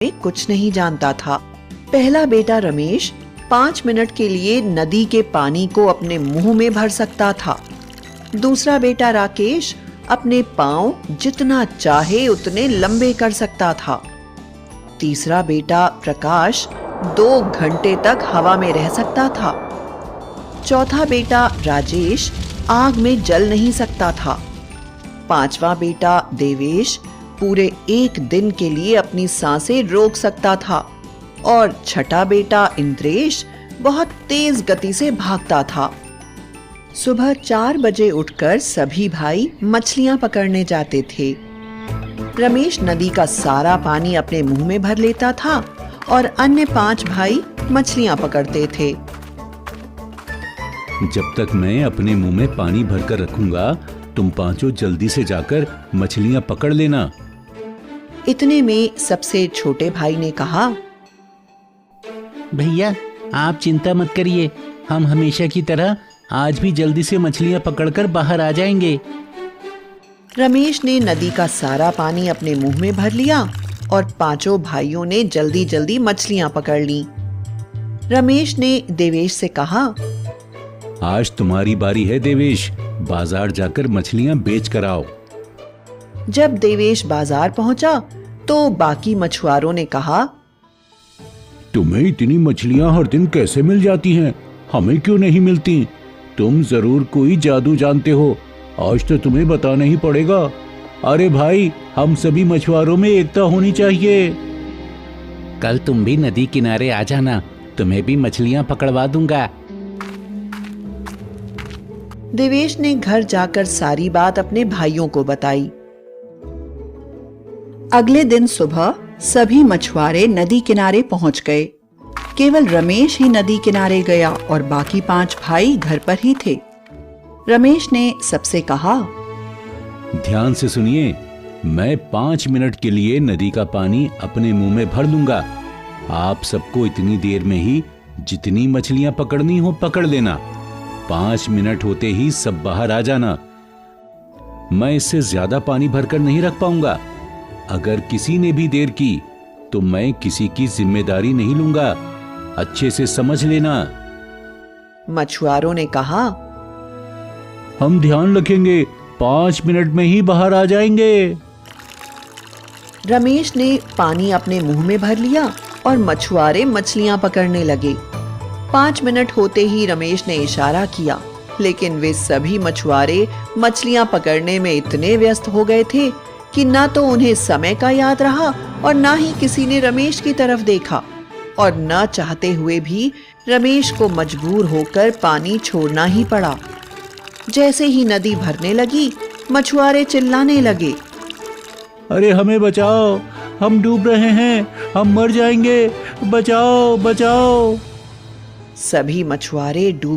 में कुछ नहीं जानता था। पहला बेटा रमेश 5 मिनट के लिए नदी के पानी को अपने मुंह में भर सकता था। दूसरा बेटा राकेश अपने पांव जितना चाहे उतने लंबे कर सकता था। तीसरा बेटा प्रकाश 2 घंटे तक हवा में रह सकता था। चौथा बेटा राजेश आग में जल नहीं सकता था। पांचवा बेटा देवेश पूरे 1 दिन के लिए अपनी सांसें रोक सकता था। और छठा बेटा इंद्रेश बहुत तेज गति से भागता था। सुबह 4 बजे उठकर सभी भाई मछलियां पकड़ने जाते थे। रमेश नदी का सारा पानी अपने मुंह में भर लेता था और अन्य 5 भाई मछलियां पकड़ते थे। जब तक मैं अपने मुंह में पानी भरकर रखूंगा, तुम पांचों जल्दी से जाकर मछलियां पकड़ लेना। इतने में सबसे छोटे भाई ने कहा, भैया आप चिंता मत करिए, हम हमेशा की तरह आज भी जल्दी से मछलियां पकड़कर बाहर आ जाएंगे। रमेश ने नदी का सारा पानी अपने मुंह में भर लिया और 5 भाइयों ने जल्दी जल्दी मछलियां पकड़ ली। रमेश ने देवेश से कहा, आज तुम्हारी बारी है देवेश, बाजार जाकर मछलियां बेच कर आओ। जब देवेश बाजार पहुंचा तो बाकी मछुआरों ने कहा, तुम्हें इतनी मछलियां हर दिन कैसे मिल जाती हैं? हमें क्यों नहीं मिलती? तुम जरूर कोई जादू जानते हो, आज तो तुम्हें बताना ही पड़ेगा। अरे भाई, हम सभी मछुआरों में एकता होनी चाहिए। कल तुम भी नदी किनारे आ जाना, तुम्हें भी मछलियां पकड़वा दूंगा। देवेश ने घर जाकर सारी बात अपने भाइयों को बताई। अगले दिन सुबह सभी मछुआरे नदी किनारे पहुंच गए। केवल रमेश ही नदी किनारे गया और बाकी 5 भाई घर पर ही थे। रमेश ने सबसे कहा, ध्यान से सुनिए, मैं 5 मिनट के लिए नदी का पानी अपने मुंह में भर लूंगा। आप सबको इतनी देर में ही जितनी मछलियां पकड़नी हो पकड़ लेना। 5 मिनट होते ही सब बाहर आ जाना। मैं इससे ज्यादा पानी भरकर नहीं रख पाऊंगा। अगर किसी ने भी देर की तो मैं किसी की जिम्मेदारी नहीं लूंगा, अच्छे से समझ लेना। मछुआरों ने कहा, हम ध्यान रखेंगे, 5 मिनट में ही बाहर आ जाएंगे। रमेश ने पानी अपने मुंह में भर लिया और मछुआरे मछलियां पकड़ने लगे। 5 मिनट होते ही रमेश ने इशारा किया, लेकिन वे सभी मछुआरे मछलियां पकड़ने में इतने व्यस्त हो गए थे कि ना तो उन्हें समय का याद रहा और ना ही किसी ने रमेश की तरफ देखा। और न चाहते हुए भी रमेश को मजबूर होकर पानी छोड़ना ही पड़ा। जैसे ही नदी भरने लगी, मछुआरे चिल्लाने लगे, अरे हमें बचाओ, हम डूब रहे हैं, हम मर जाएंगे, बचाओ बचाओ। सभी मछुआरे डूब